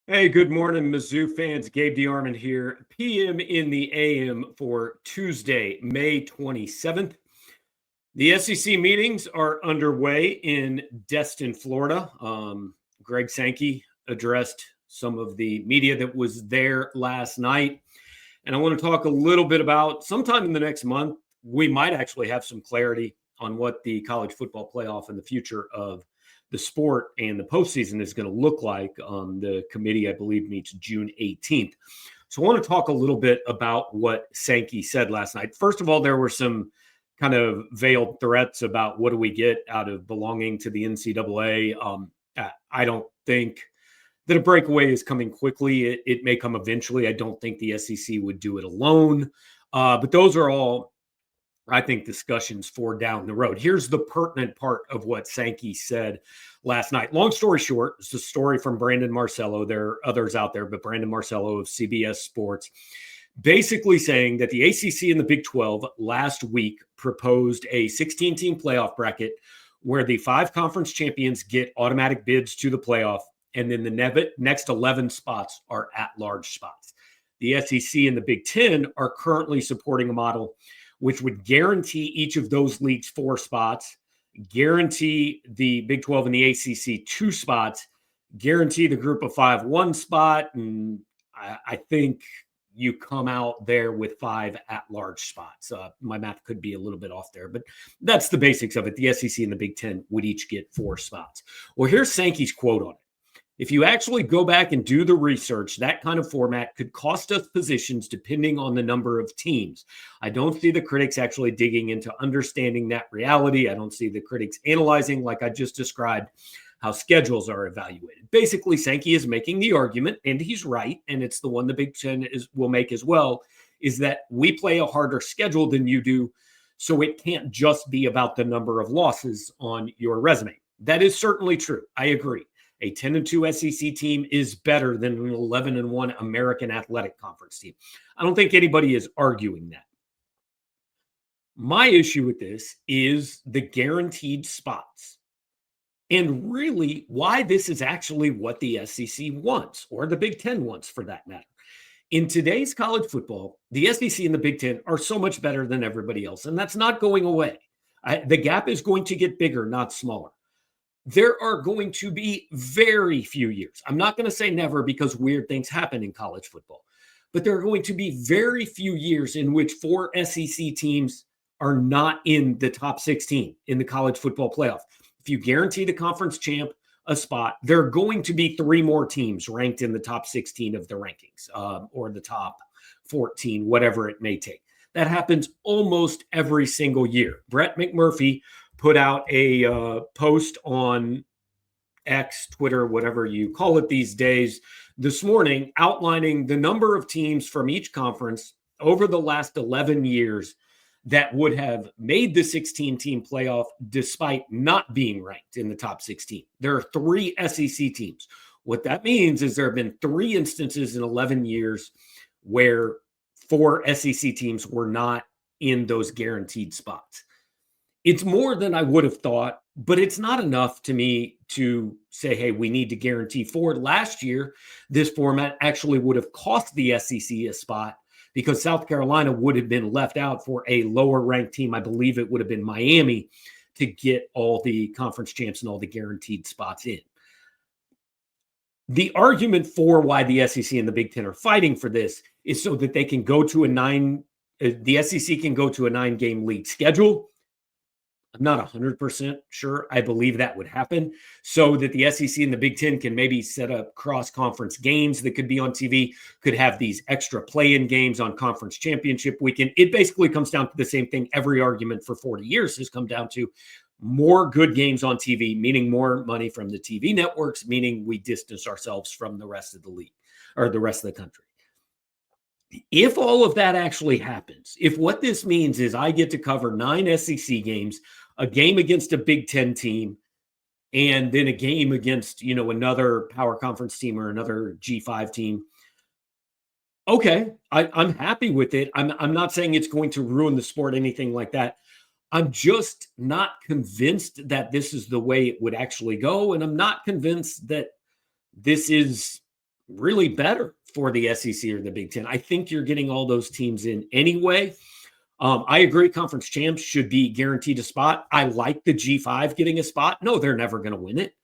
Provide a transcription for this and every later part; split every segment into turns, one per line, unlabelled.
Hey, good morning, Mizzou fans. Gabe DeArmond here, PM in the AM for Tuesday, May 27th. The SEC meetings are underway in Destin, Florida. Greg Sankey addressed some of the media that was there last night. And I want to talk a little bit about sometime in the next month, we might actually have some clarity on what the college football playoff and the future of the sport and the postseason is going to look like. The committee, I believe, meets June 18th. So I want to talk a little bit about what Sankey said last night. First of all, there were some kind of veiled threats about what do we get out of belonging to the NCAA. I don't think that a breakaway is coming quickly. It may come eventually. I don't think the SEC would do it alone. But those are all, I think, discussions for down the road. Here's the pertinent part of what Sankey said last night. Long story short, it's a story from Brandon Marcello. There are others out there, but Brandon Marcello of CBS Sports basically saying that the ACC and the Big 12 last week proposed a 16-team playoff bracket where the 5 conference champions get automatic bids to the playoff, and then the next 11 spots are at-large spots. The SEC and the Big 10 are currently supporting a model which would guarantee each of those leagues 4 spots, guarantee the Big 12 and the ACC 2 spots, guarantee the group of 5 1 spot, and I think you come out there with 5 at-large spots. My math could be a little bit off there, but that's the basics of it. The SEC and the Big 10 would each get 4 spots. Well, here's Sankey's quote on it. If you actually go back and do the research, that kind of format could cost us positions depending on the number of teams. I don't see the critics actually digging into understanding that reality. I don't see the critics analyzing, like I just described, how schedules are evaluated. Basically, Sankey is making the argument, and he's right, and it's the one the Big Ten will make as well, is that we play a harder schedule than you do, so it can't just be about the number of losses on your resume. That is certainly true. I agree. A 10-2 SEC team is better than an 11-1 American Athletic Conference team. I don't think anybody is arguing that. My issue with this is the guaranteed spots, and really why this is actually what the SEC wants, or the Big Ten wants for that matter. In today's college football, the SEC and the Big Ten are so much better than everybody else, and that's not going away. The gap is going to get bigger, not smaller. There are going to be very few years. I'm not going to say never because weird things happen in college football, but there are going to be very few years in which 4 SEC teams are not in the top 16 in the college football playoff. If you guarantee the conference champ a spot, there are going to be 3 more teams ranked in the top 16 of the rankings, or the top 14, whatever it may take. That happens almost every single year. Brett McMurphy put out a post on X, Twitter, whatever you call it these days, this morning, outlining the number of teams from each conference over the last 11 years that would have made the 16-team playoff despite not being ranked in the top 16. There are 3 SEC teams. What that means is there have been 3 instances in 11 years where 4 SEC teams were not in those guaranteed spots. It's more than I would have thought, but it's not enough to me to say, hey, we need to guarantee 4. Last year, this format actually would have cost the SEC a spot because South Carolina would have been left out for a lower-ranked team. I believe it would have been Miami to get all the conference champs and all the guaranteed spots in. The argument for why the SEC and the Big Ten are fighting for this is so that they can go to the SEC can go to a 9-game league schedule. I'm not 100% sure I believe that would happen, so that the SEC and the Big Ten can maybe set up cross-conference games that could be on TV, could have these extra play-in games on conference championship weekend. It basically comes down to the same thing. Every argument for 40 years has come down to more good games on TV, meaning more money from the TV networks, meaning we distance ourselves from the rest of the league or the rest of the country. If all of that actually happens, if what this means is I get to cover 9 SEC games, a game against a Big Ten team, and then a game against, another power conference team or another G5 team, okay, I'm happy with it. I'm not saying it's going to ruin the sport, anything like that. I'm just not convinced that this is the way it would actually go. And I'm not convinced that this is really better for the SEC or the Big Ten. I think you're getting all those teams in anyway. I agree conference champs should be guaranteed a spot. I like the G5 getting a spot. No, they're never going to win it.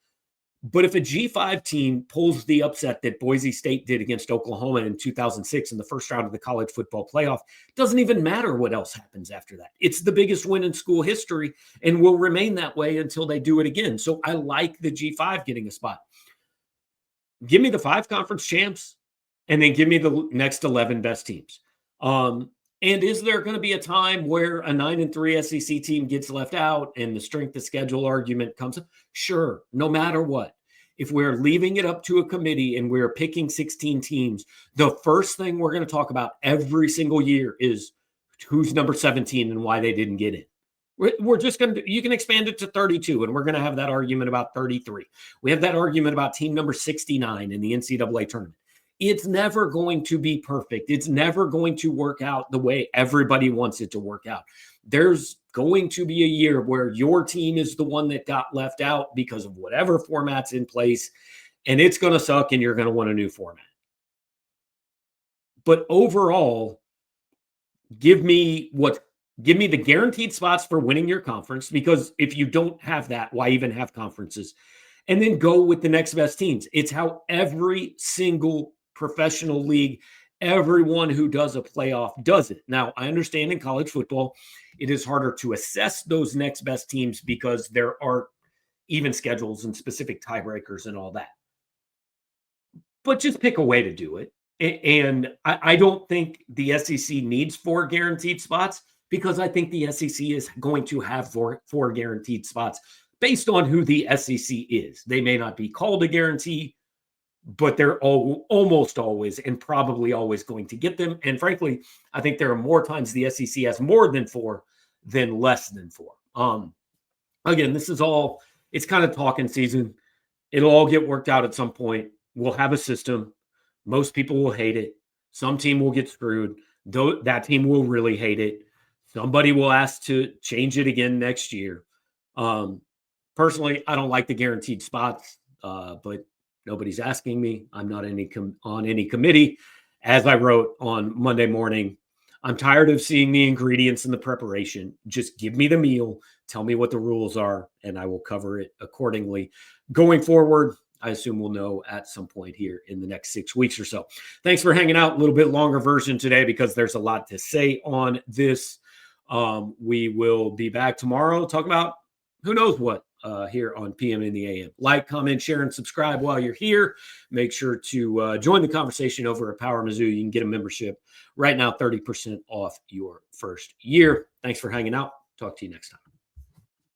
But if a G5 team pulls the upset that Boise State did against Oklahoma in 2006 in the first round of the college football playoff, it doesn't even matter what else happens after that. It's the biggest win in school history and will remain that way until they do it again. So I like the G5 getting a spot. Give me the 5 conference champs and then give me the next 11 best teams. And is there going to be a time where a 9-3 SEC team gets left out and the strength of schedule argument comes up? Sure, no matter what. If we're leaving it up to a committee and we're picking 16 teams, the first thing we're going to talk about every single year is who's number 17 and why they didn't get in. We're just going to, you can expand it to 32, and we're going to have that argument about 33. We have that argument about team number 69 in the NCAA tournament. It's never going to be perfect. It's never going to work out the way everybody wants it to work out. There's going to be a year where your team is the one that got left out because of whatever format's in place, and it's going to suck, and you're going to want a new format. But overall, give me the guaranteed spots for winning your conference, because if you don't have that, why even have conferences? And then go with the next best teams. It's how every single professional league, everyone who does a playoff does it. Now, I understand in college football, it is harder to assess those next best teams because there are even schedules and specific tiebreakers and all that. But just pick a way to do it. And I don't think the SEC needs 4 guaranteed spots, because I think the SEC is going to have four guaranteed spots based on who the SEC is. They may not be called a guarantee, but they're almost always and probably always going to get them. And frankly, I think there are more times the SEC has more than 4 than less than 4. Again, this is all, it's kind of talking season. It'll all get worked out at some point. We'll have a system. Most people will hate it. Some team will get screwed. That team will really hate it. Somebody will ask to change it again next year. Personally, I don't like the guaranteed spots, but nobody's asking me. I'm not on any committee. As I wrote on Monday morning, I'm tired of seeing the ingredients and the preparation. Just give me the meal. Tell me what the rules are, and I will cover it accordingly. Going forward, I assume we'll know at some point here in the next 6 weeks or so. Thanks for hanging out. A little bit longer version today because there's a lot to say on this. We will be back tomorrow. Talk about who knows what here on PM in the AM. Like, comment, share, and subscribe while you're here. Make sure to join the conversation over at Power Mizzou. You can get a membership right now, 30% off your first year. Thanks for hanging out. Talk to you next time.